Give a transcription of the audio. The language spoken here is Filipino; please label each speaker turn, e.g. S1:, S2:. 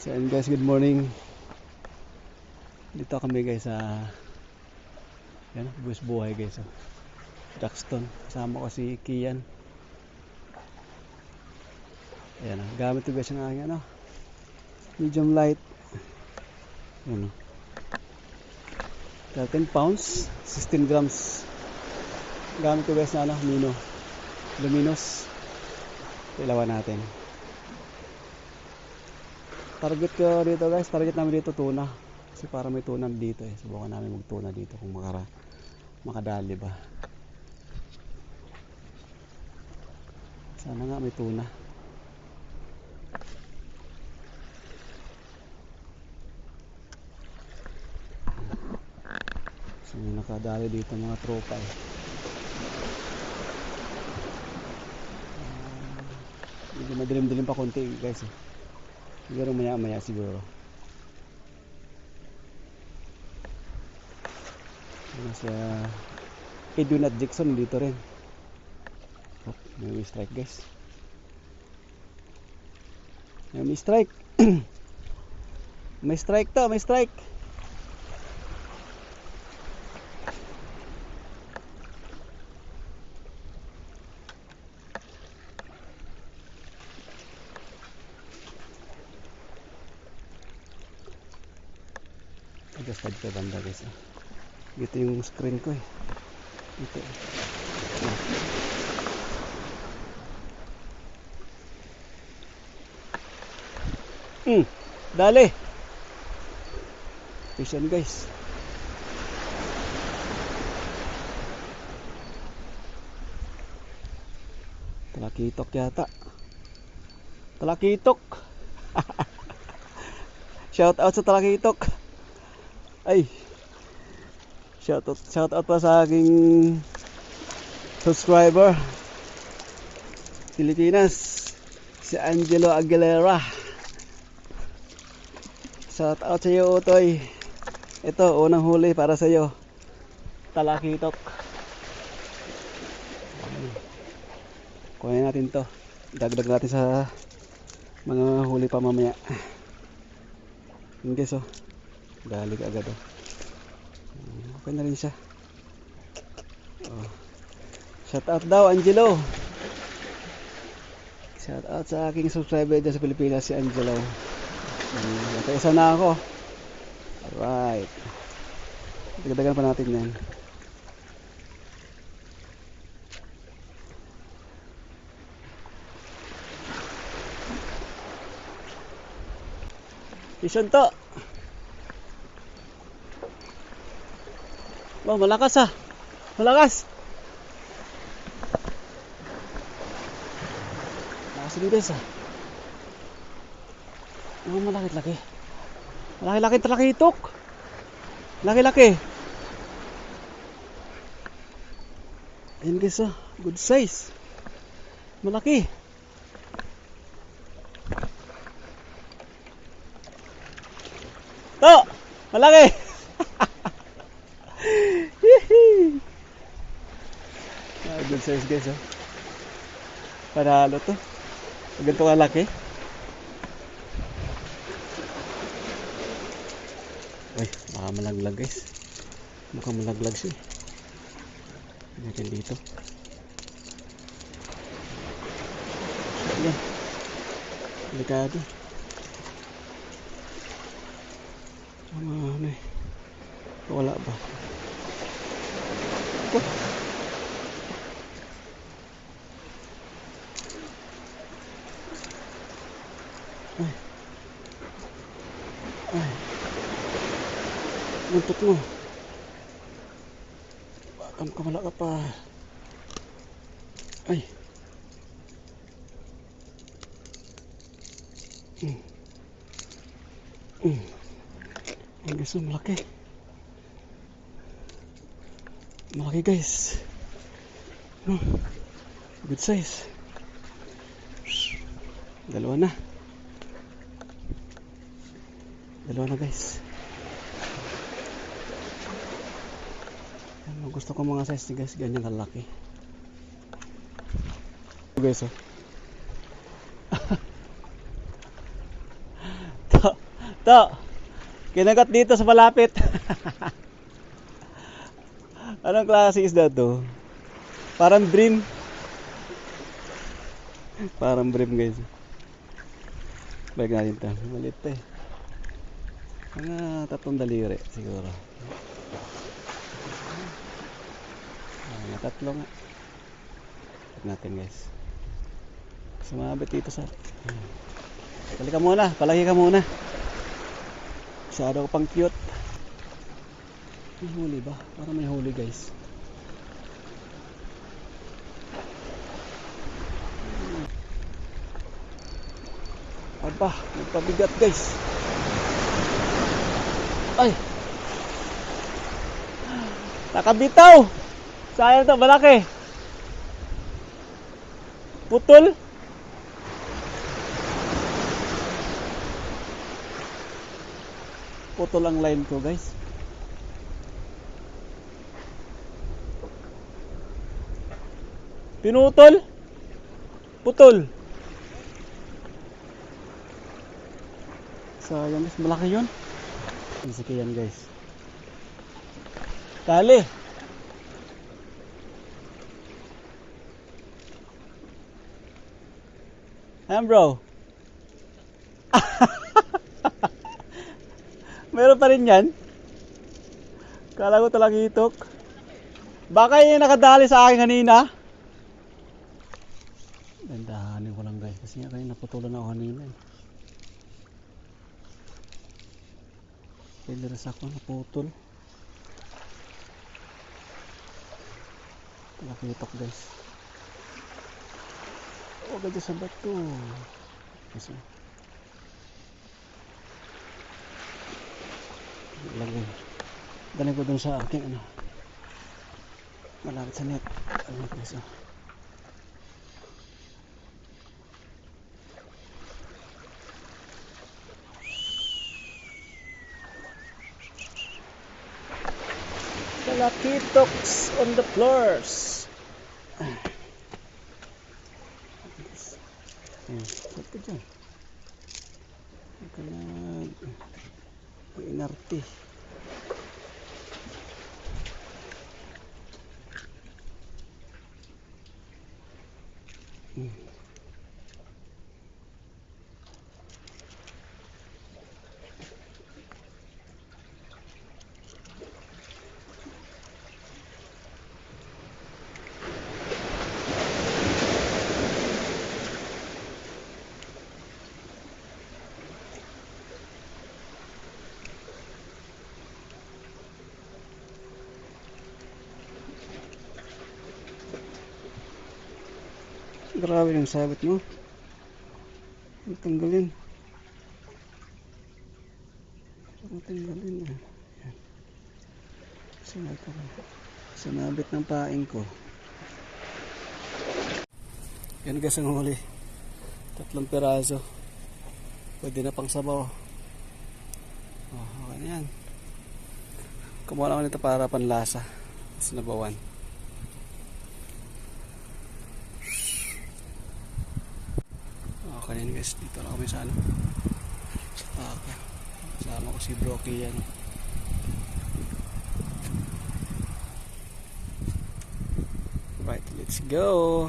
S1: So and guys, good morning. Dito kami guys sa Buwis Buhay guys. Jackson. Kasama ko si Kian. Ayan, gamit ko guys yung aking medium light. Ayan, 13 pounds, 16 grams. Gamit ko guys na Mino Luminous. Ilawan natin. Target ko dito guys, target namin dito tuna. Kasi para may tuna dito subukan namin magtuna dito kung makadali ba. Sana nga may tuna. So may nakadali dito mga tropa Medyo madilim-dilim pa konti guys Siguro maya siguro. Sa Edwin Jackson dito rin. May strike guys. May strike. May strike to, may strike. Adjustad ko banda guys. Dito yung screen ko Dito. Dali. Patient guys. Talakitok yata. Talakitok. Shout out sa talakitok. Ay. Shout out pa sa aking subscriber Pilipinas, si Angelo Aguilera. Shout out sa iyo Utoy. Ito unang huli para sa iyo. Talakitok. Kunin natin to. Dagdag natin sa mga huli pa mamaya. Hindi galig agad Okay na rin siya. Shout out daw Angelo. Shout out sa aking subscriber dyan sa Pilipinas, si Angelo. Nakaisa na ako. Alright. Dagdagan pa natin yan. Mission to. Wow, malakas Malakas. Malakas din guys malaki-laki. Malaki-laki talakitok. Laki-laki. Ayan guys good size. Malaki. To, malaki. Good size guys Panalo to. Ganito kalaki. Ay, baka malaglag guys. Mukhang malaglag siya. Natin dito. Ayan. Delikado. Wala ba? Ay. Muntot mo. Bakam kamala ka pa. Ay. Ang gusto malaki. Malaki guys. Good size. Dalawa na guys. Gusto ko mga size guys ganyan kalaki guys To, kinagat dito sa malapit. Anong klase isda to? Parang bream. Parang bream guys. Balik natin to. Malit eh. Mga 3 daliri siguro. Mga 3 nga. Balik natin guys. Sumabit dito sa... Balik ka muna. Palagi ka muna. Masyado ko pang cute. May huli ba? Parang may huli guys. Aba, nagpabigat guys. Ay! Nakabitaw! Sayang to, malaki. Putol. Putol ang line ko guys. Pinutol? Putol. Sayang guys, malaki yun. Sige yan guys. Dali. Ayan bro. Meron pa rin yan. Kala ko talaga itok. Baka yung nakadali sa akin kanina. Dandahanin ko lang guys. Kasi nga kayo naputulan ako kanina eh. Piliras ako naputol. Nakitok guys. Oh, ganda sa bato. Kasi lagay. Dali ko dun sa aking ano. Malapit sa net. Ano guys oh. Lakitoks on the floors. Ito dyan. Inarte. Grabe yung sabit mo. Tanggalin. Tanggalin. Sinabit ng paing ko. Yan guys ang huli. 3 piraso. Pwede na pang sabaw. Oh, okay na yan. Kumuha lang nito para panlasa. Sinabawan. Okay na guys, dito na kami sa ano, sa Taka. Kasama ko si Brocky yan. Right, let's go.